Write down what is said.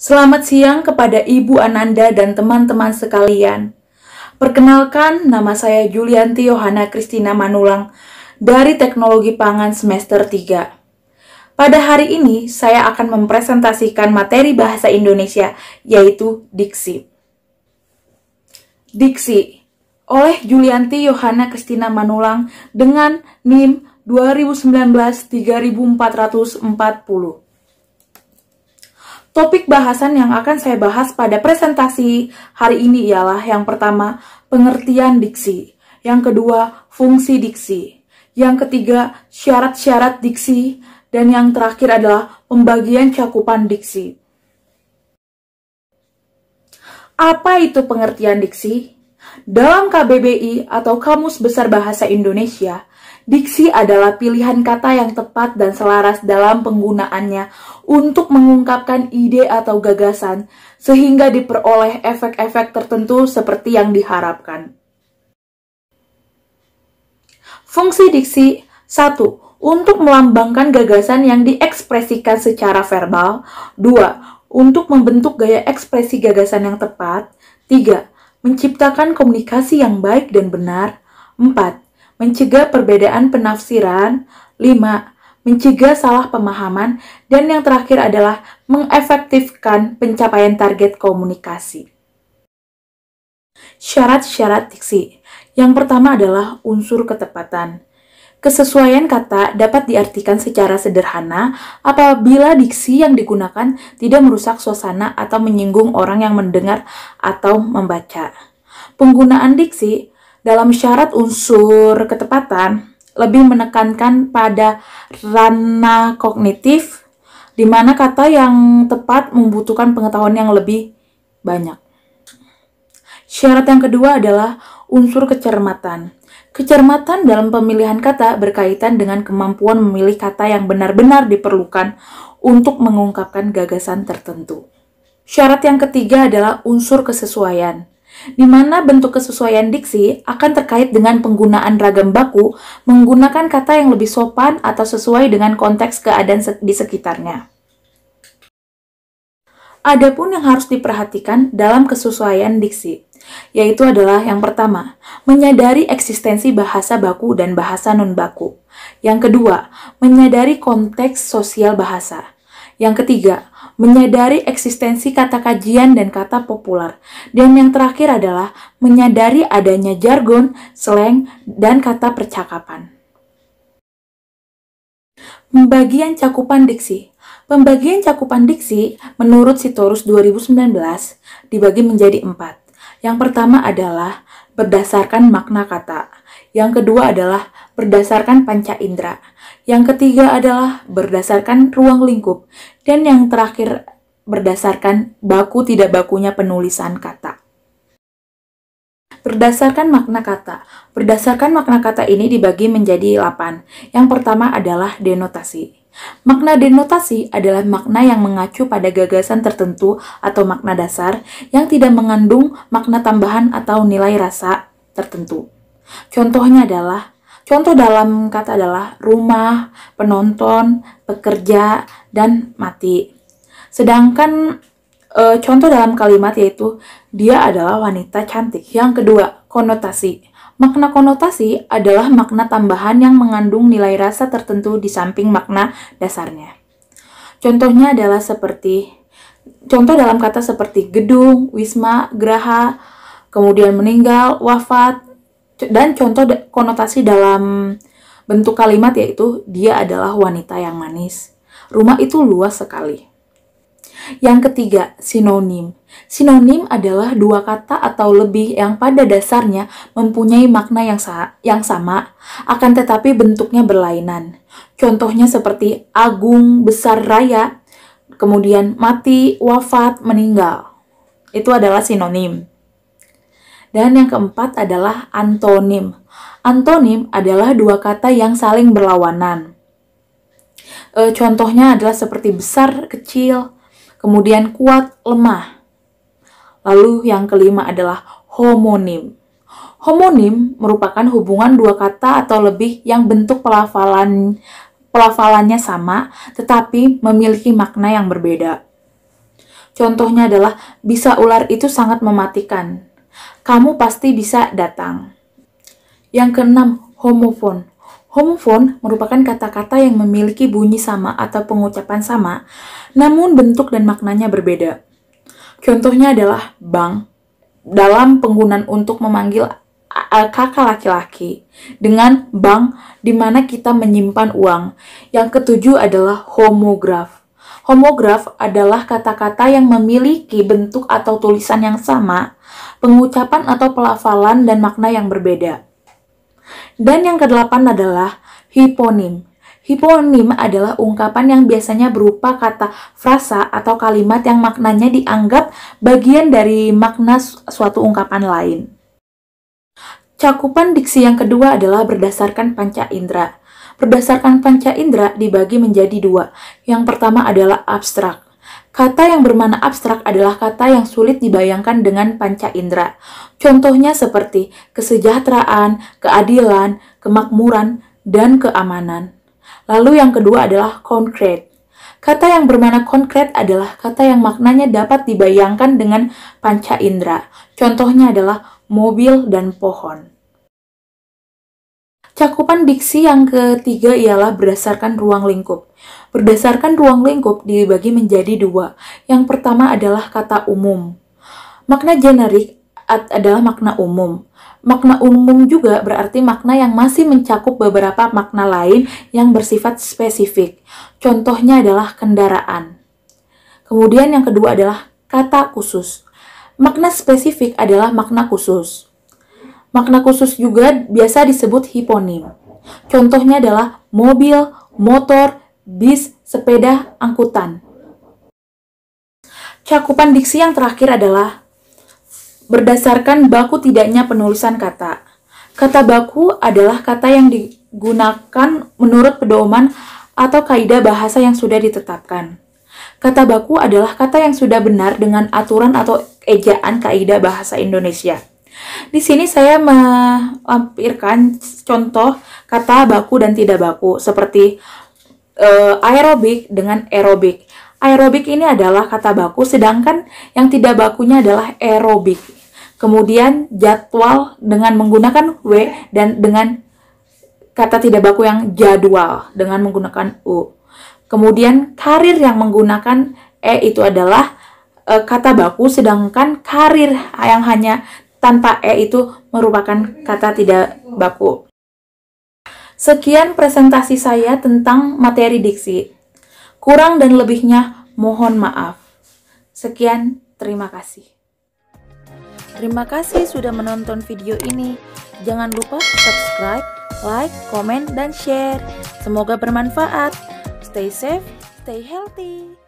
Selamat siang kepada Ibu Ananda dan teman-teman sekalian. Perkenalkan, nama saya Julianti Yohana Kristina Manulang dari Teknologi Pangan semester 3. Pada hari ini, saya akan mempresentasikan materi bahasa Indonesia, yaitu diksi. Diksi oleh Julianti Yohana Kristina Manulang dengan NIM 2019-3440. Topik bahasan yang akan saya bahas pada presentasi hari ini ialah yang pertama, pengertian diksi. Yang kedua, fungsi diksi. Yang ketiga, syarat-syarat diksi. Dan yang terakhir adalah pembagian cakupan diksi. Apa itu pengertian diksi? Dalam KBBI atau Kamus Besar Bahasa Indonesia, diksi adalah pilihan kata yang tepat dan selaras dalam penggunaannya untuk mengungkapkan ide atau gagasan sehingga diperoleh efek-efek tertentu seperti yang diharapkan. Fungsi diksi 1. Untuk melambangkan gagasan yang diekspresikan secara verbal. 2. Untuk membentuk gaya ekspresi gagasan yang tepat. 3. Menciptakan komunikasi yang baik dan benar. 4. Mencegah perbedaan penafsiran. 5. Mencegah salah pemahaman. Dan yang terakhir adalah mengefektifkan pencapaian target komunikasi. Syarat-syarat diksi. Yang pertama adalah unsur ketepatan. Kesesuaian kata dapat diartikan secara sederhana apabila diksi yang digunakan tidak merusak suasana atau menyinggung orang yang mendengar atau membaca. Penggunaan diksi dalam syarat unsur ketepatan lebih menekankan pada ranah kognitif, di mana kata yang tepat membutuhkan pengetahuan yang lebih banyak. Syarat yang kedua adalah unsur kecermatan. Kecermatan dalam pemilihan kata berkaitan dengan kemampuan memilih kata yang benar-benar diperlukan untuk mengungkapkan gagasan tertentu. Syarat yang ketiga adalah unsur kesesuaian, di mana bentuk kesesuaian diksi akan terkait dengan penggunaan ragam baku menggunakan kata yang lebih sopan atau sesuai dengan konteks keadaan di sekitarnya. Adapun yang harus diperhatikan dalam kesesuaian diksi, yaitu adalah yang pertama, menyadari eksistensi bahasa baku dan bahasa non-baku. Yang kedua, menyadari konteks sosial bahasa. Yang ketiga, menyadari eksistensi kata kajian dan kata populer. Dan yang terakhir adalah menyadari adanya jargon, slang, dan kata percakapan. Pembagian cakupan diksi. Pembagian cakupan diksi menurut Sitorus 2019 dibagi menjadi 4. Yang pertama adalah berdasarkan makna kata. Yang kedua adalah berdasarkan panca indera. Yang ketiga adalah berdasarkan ruang lingkup. Dan yang terakhir berdasarkan baku tidak bakunya penulisan kata. Berdasarkan makna kata. Berdasarkan makna kata ini dibagi menjadi 8. Yang pertama adalah denotasi. Makna denotasi adalah makna yang mengacu pada gagasan tertentu atau makna dasar yang tidak mengandung makna tambahan atau nilai rasa tertentu. Contohnya adalah, contoh dalam kata adalah rumah, penonton, pekerja, dan mati. Sedangkan contoh dalam kalimat yaitu dia adalah wanita cantik. Yang kedua, konotasi. Makna konotasi adalah makna tambahan yang mengandung nilai rasa tertentu di samping makna dasarnya. Contohnya adalah contoh dalam kata seperti gedung, wisma, geraha, kemudian meninggal, wafat, dan contoh konotasi dalam bentuk kalimat yaitu dia adalah wanita yang manis. Rumah itu luas sekali. Yang ketiga, sinonim. Sinonim adalah dua kata atau lebih yang pada dasarnya mempunyai makna yang sama, akan tetapi bentuknya berlainan. Contohnya seperti agung, besar, raya, kemudian mati, wafat, meninggal. Itu adalah sinonim. Dan yang keempat adalah antonim. Antonim adalah dua kata yang saling berlawanan. Contohnya adalah seperti besar, kecil, kemudian kuat, lemah. Lalu yang kelima adalah homonim. Homonim merupakan hubungan dua kata atau lebih yang bentuk pelafalannya sama, tetapi memiliki makna yang berbeda. Contohnya adalah, bisa ular itu sangat mematikan. Kamu pasti bisa datang. Yang keenam, homofon. Homofon merupakan kata-kata yang memiliki bunyi sama atau pengucapan sama, namun bentuk dan maknanya berbeda. Contohnya adalah bang, dalam penggunaan untuk memanggil kakak laki-laki, dengan bank di mana kita menyimpan uang. Yang ketujuh adalah homograf. Homograf adalah kata-kata yang memiliki bentuk atau tulisan yang sama, pengucapan atau pelafalan dan makna yang berbeda. Dan yang kedelapan adalah hiponim. Hiponim adalah ungkapan yang biasanya berupa kata frasa atau kalimat yang maknanya dianggap bagian dari makna suatu ungkapan lain. Cakupan diksi yang kedua adalah berdasarkan panca indera. Berdasarkan panca indera dibagi menjadi dua. Yang pertama adalah abstrak. Kata yang bermakna abstrak adalah kata yang sulit dibayangkan dengan panca indera. Contohnya seperti kesejahteraan, keadilan, kemakmuran, dan keamanan. Lalu yang kedua adalah konkret. Kata yang bermakna konkret adalah kata yang maknanya dapat dibayangkan dengan panca indera. Contohnya adalah mobil dan pohon. Cakupan diksi yang ketiga ialah berdasarkan ruang lingkup. Berdasarkan ruang lingkup dibagi menjadi dua. Yang pertama adalah kata umum. Makna generik adalah makna umum. Makna umum juga berarti makna yang masih mencakup beberapa makna lain yang bersifat spesifik. Contohnya adalah kendaraan. Kemudian yang kedua adalah kata khusus. Makna spesifik adalah makna khusus. Makna khusus juga biasa disebut hiponim. Contohnya adalah mobil, motor, bis, sepeda, angkutan. Cakupan diksi yang terakhir adalah berdasarkan baku tidaknya penulisan kata. Kata baku adalah kata yang digunakan menurut pedoman atau kaidah bahasa yang sudah ditetapkan. Kata baku adalah kata yang sudah benar dengan aturan atau ejaan kaidah bahasa Indonesia. Di sini saya melampirkan contoh kata baku dan tidak baku, seperti aerobik dengan aerobik. Aerobik ini adalah kata baku, sedangkan yang tidak bakunya adalah aerobik. Kemudian jadwal dengan menggunakan W, dan dengan kata tidak baku yang jadwal dengan menggunakan U. Kemudian karir yang menggunakan E itu adalah kata baku, sedangkan karir yang hanya tanpa E itu merupakan kata tidak baku. Sekian presentasi saya tentang materi diksi. Kurang dan lebihnya mohon maaf. Sekian, terima kasih. Terima kasih sudah menonton video ini. Jangan lupa subscribe, like, komen, dan share. Semoga bermanfaat. Stay safe, stay healthy.